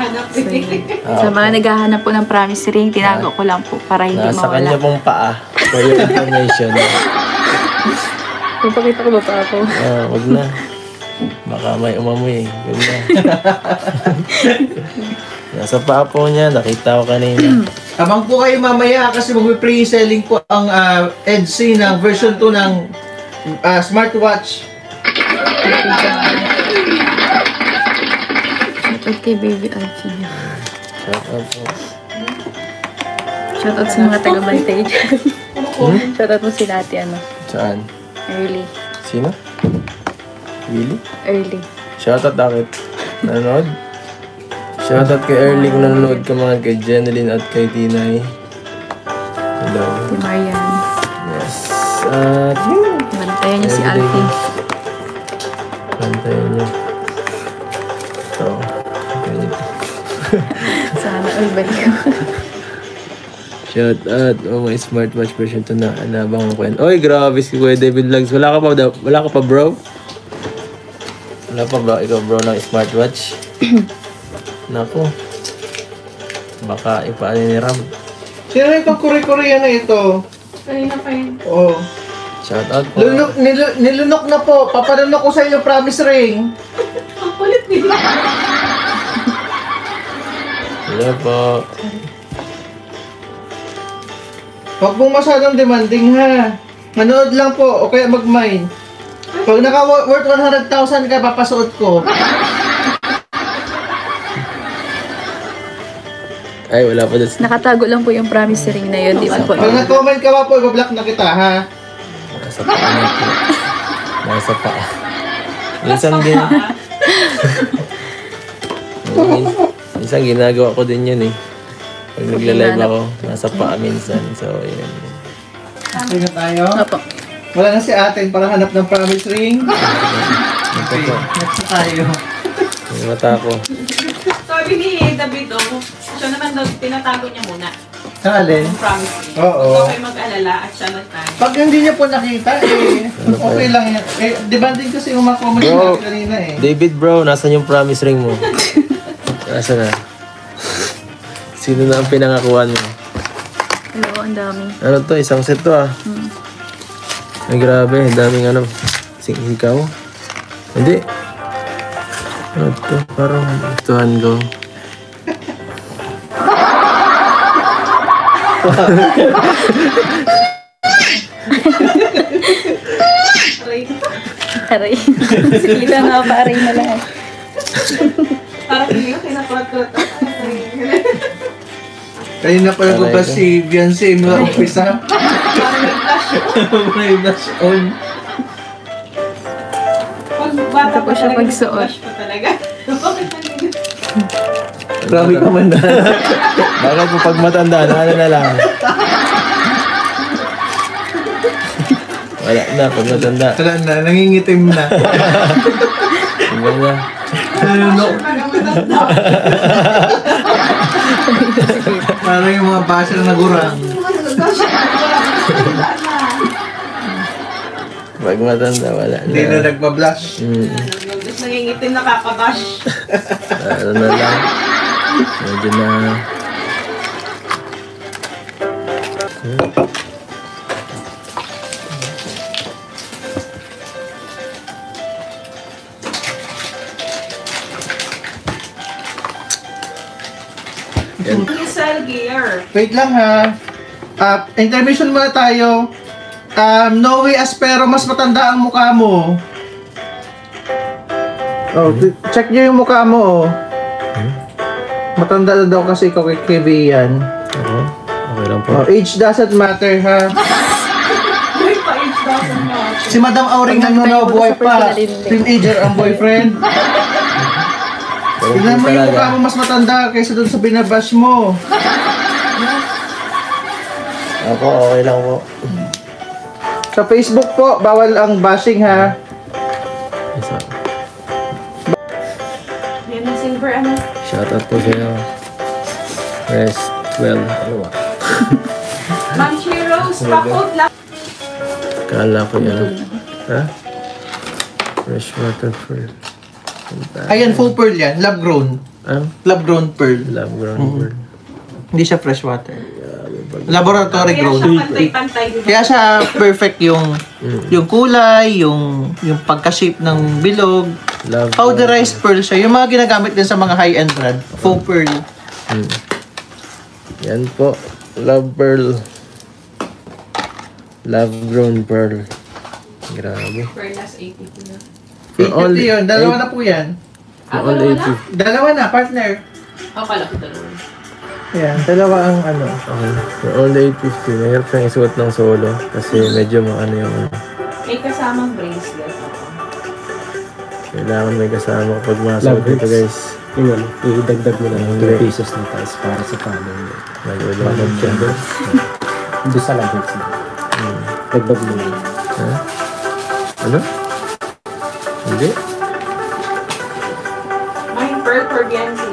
So, sa mga naghahanap po ng promise ring, tinago ko lang po para hindi Nasa mawala. kanya pong paa. For your information. Papakita ko ba pa ako? Wag na. Baka may umamoy. Wag na. Nasa paa po niya. Nakita ko kanina. Abang po kayo mamaya kasi mag-pre-selling po ang EDC ng version 2 ng smartwatch. Shoutout kay Baby Alfie. Shout out po. Shoutout sa mga taga-bantay dyan. Shoutout mo si Ate, Saan? Early. Sino? Willie? Early. Shoutout bakit? Nanonood? Shoutout kay Early kung nanonood ka mga kay Jeneline at kay Tinay. Hello. Si Marian. Yes. At yun. Bantayan niyo si Alfie. Bantayan niyo. So, ganito. Sana all balik ko. Shout out. Oh, my smartwatch version 2 na. Anabang ko yan. Oy, grabe si Kuya David Vlogs. Wala ka pa bro? Wala pa bro? Ikaw bro ng smartwatch? Naku. Baka ipaano ni Ram. Sino itong Korea na ito? Kanina pa yun. Oo. Shout out po. Nilunok na po. Papadunok ko sa inyo promise ring. Ang kulit nila. Hello po. Huwag mong masyadong demanding ha. Manood lang po o kaya mag-mine. Pag naka-worth 100,000 ka, papasuot ko. Ay, wala pa doon. Nakatago lang po yung promise ring na yun. Di ba po? Pag nag-comment ka pa po, ibablock na kita ha. Nasa paa na po. Nasa paa. Minsan din. Minsan ginagawa ko din yun eh. Pag nagla-live ako, nasa paa minsan. So, yun. Okay na tayo. Opo. Wala na si atin para hanap ng promise ring. Ito po. Next na tayo. Yung mata ko. Sabi ni David, siya naman daw, tinatago niya muna. Ang alin? Yung promise. Oo. Huwag kayo mag-alala at siya nagtago. Pag hindi niya po nakita, okay lang yan. Demanding kasi yung mga comments Bro. natin kanina eh. David bro, nasan yung promise ring mo? Nasaan na? Sino na ang pinangakuan mo? Hello, ang dami. Ano to? Isang set to ah. Ay grabe, daming ano. Ikaw? Hindi. Ano to? Parang ituhan ko. Aray. Sige na pa, aray na lang. Parang hindi ko kinakulat-kulat. Kanina pa nagubas si Beyonce mula umpisa. May blush on. Pag bata Ito po siya pagsuot. blush pa talaga. Grabe ka man na. Bakit mo pag matanda, ano na lang? Wala na, pag matanda. Wala na, nangingitim na. Tingnan na. Nalunok. Parang yung mga basher na gurang. Pag matanda, wala na. Hindi na nagpa-blush. Tapos nangingitim, nakakabash. Ano na lang. Medyo na... Yan. Diesel gear. Wait lang ha. Intermission muna tayo. Noe Aspero, mas matanda ang mukha mo. Oh, check nyo yung mukha mo oh. Matanda na daw kasi ikaw kay KB yan. Ako? Okay lang po. Oh, age doesn't matter ha. Uy, pa-age doesn't matter. Si Madam Auring ano buhay pa. Teenager ang boyfriend. Pero Tignan mo yung talaga. mukha mo mas matanda kaysa dun sa binabash mo. Ako, okay lang po. Sa Facebook po, bawal ang bashing ha. Isa. Yan ang silver ano. Shoutout po sa'yo. Rest well. Ano ba? Ma'am Chiros, pa-food lang. Kala ko yan. Ha? Fresh water for... Ayan, full pearl yan. Lab grown. Lab-grown pearl. Love ground pearl. Hindi siya freshwater. Laboratory Kaya grown. siya pantay-pantay. Diba? Kaya siya perfect yung kulay, yung pagka-shape ng bilog. Love Powderized pearl siya. Yung mga ginagamit din sa mga high-end brand. Faux pearl. Yan po. Love pearl. Love grown pearl. Grabe. Perlas 82 na. For all 850 yun. Dalawa na po yan. For all wala na? 80. Dalawa na, partner. Akala ko dalawa. Yan, dalawa ang ano. Okay. For all 850. Mahirap siyang isuot ng solo. Kasi medyo ano yung May kasamang bracelet ako. kailangan may kasama kapag masuot ito guys. Yung ano, idagdag mo lang Hindi. 2 pesos na tayo para sa follow. Nag-ulangan siya doon. Doon sa lagbits na. Dagdag mo lang. Ha? Ano? Hindi? May pearl Corbiansi.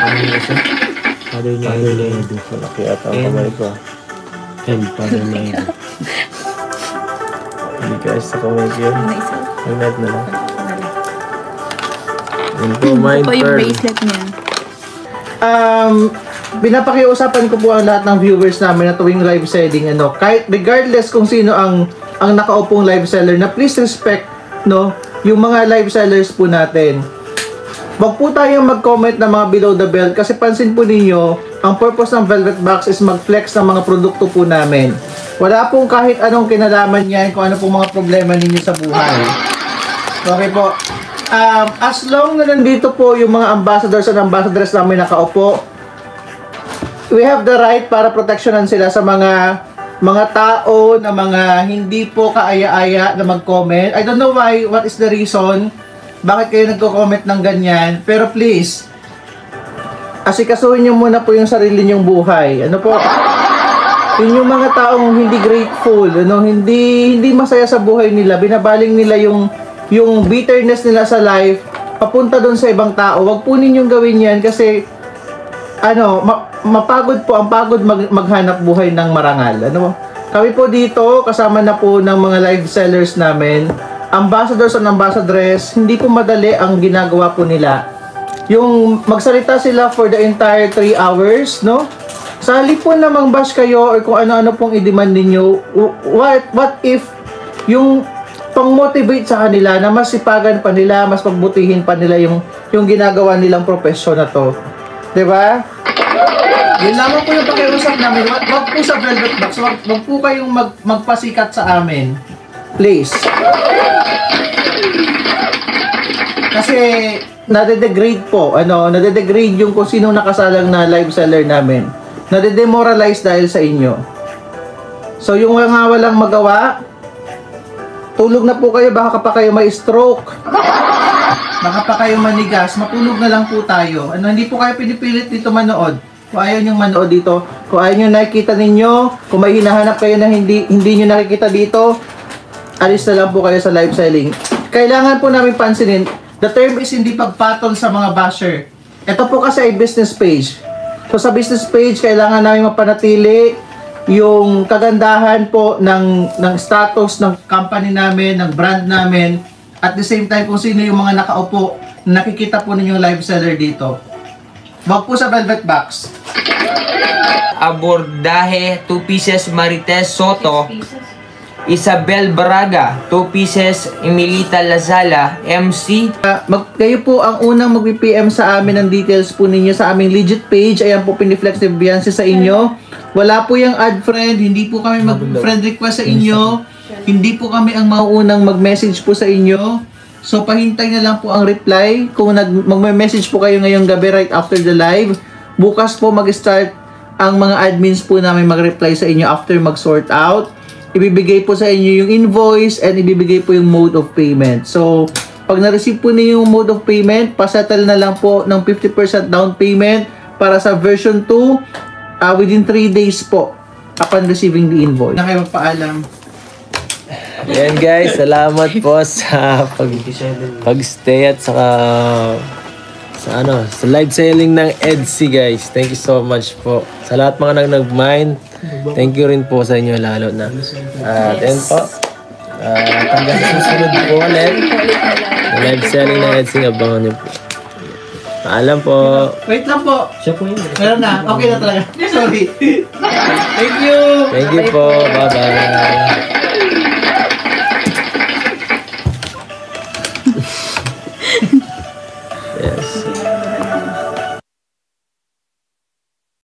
Ano na siya? Father niya yung Edo. Malaki ata ang kamay ko. And father niya Edo. Hindi ka sa kamay ko yun. Ano isa? Magnet na lang. Yun po, mind Ito po yung pearl. bracelet niya. Binapakiusapan ko po ang lahat ng viewers namin na tuwing live selling, kahit regardless kung sino ang nakaupong live seller, na please respect, yung mga live sellers po natin. Wag po tayong mag-comment ng mga below the belt kasi pansin po ninyo, ang purpose ng Velvet Box is mag-flex ng mga produkto po namin. Wala pong kahit anong kinalaman yan kung ano pong mga problema ninyo sa buhay. Okay po. As long na nandito po yung mga ambassadors and ambassadors namin nakaupo, we have the right para proteksyonan sila sa mga tao na mga hindi po kaaya-aya na mag-comment. I don't know what is the reason bakit kayo nagko-comment ng ganyan, pero please, asikasuhin nyo muna po yung sarili nyong buhay. Ano po? Yun yung mga taong hindi grateful, hindi masaya sa buhay nila, binabaling nila yung bitterness nila sa life papunta doon sa ibang tao. Wag po ninyong gawin yan kasi mapagod po, ang pagod maghanap buhay ng marangal. Kami po dito, kasama na po ng mga live sellers namin, ambassadors and ambassadress, hindi po madali ang ginagawa po nila. Yung magsalita sila for the entire 3 hours, sa halip po na mang-bash kayo or kung ano-ano pong i-demand ninyo, what if yung pang-motivate sa kanila na mas sipagan pa nila, mas pagbutihin pa nila yung ginagawa nilang profesyon na to. Diba? Yun lamang po yung pakiusap namin. Wag po sa Velvet Box. Wag po kayong magpasikat sa amin. Please. Kasi nade-degrade po. Nade-degrade yung kung sino nakasalang na live seller namin. Nade-demoralize dahil sa inyo. So yung walang magawa, tulog na po kayo. Baka pa kayo may stroke. Baka pa kayo manigas. Matulog na lang po tayo. Hindi po kayo pinipilit dito manood. Kung ayaw nyo manood dito, kung ayaw nyo nakikita ninyo, kung may hinahanap kayo na hindi nyo nakikita dito, alis na lang po kayo sa live selling. Kailangan po namin pansinin, the term is hindi pagpatol sa mga basher. Ito po kasi ay business page. So sa business page, kailangan namin mapanatili yung kagandahan po ng status ng company namin, ng brand namin, at the same time kung sino yung mga nakaupo, nakikita po ninyong live seller dito. Wag po sa Velvet Box. Abordaje 2 pieces Marites Soto, 6 pieces. Isabel Baraga 2 pieces, Emilita Lazala MC. Kayo po ang unang mag-PM sa amin ng details po ninyo sa aming legit page. Ayan po, piniflex ni Biancy sa inyo. Wala po yung add friend, hindi po kami mag-friend request sa inyo. Hindi po kami ang mauunang mag-message po sa inyo. So pahintay na lang po ang reply. Kung mag-message po kayo ngayong gabi right after the live, bukas po mag-start ang mga admins po namin mag-reply sa inyo after mag-sort out. Ibibigay po sa inyo yung invoice and ibibigay po yung mode of payment. So, pag na-receive po niyo yung mode of payment, pasettle na lang po ng 50% down payment para sa version 2 within 3 days po upon receiving the invoice. Na kayo magpaalam. Ayan guys, salamat po sa pag-stay at saka sa live selling ng Etsy guys. Thank you so much po. Sa lahat mga nag-mind, thank you rin po sa inyo lalo na. At and po, hanggang sa susunod po ulit. Live selling na Edsing, abangan niyo po. Paalam po. Wait lang po. Siya po yun. Meron na. Okay na talaga. Sorry. Thank you. Thank you po. Bye-bye.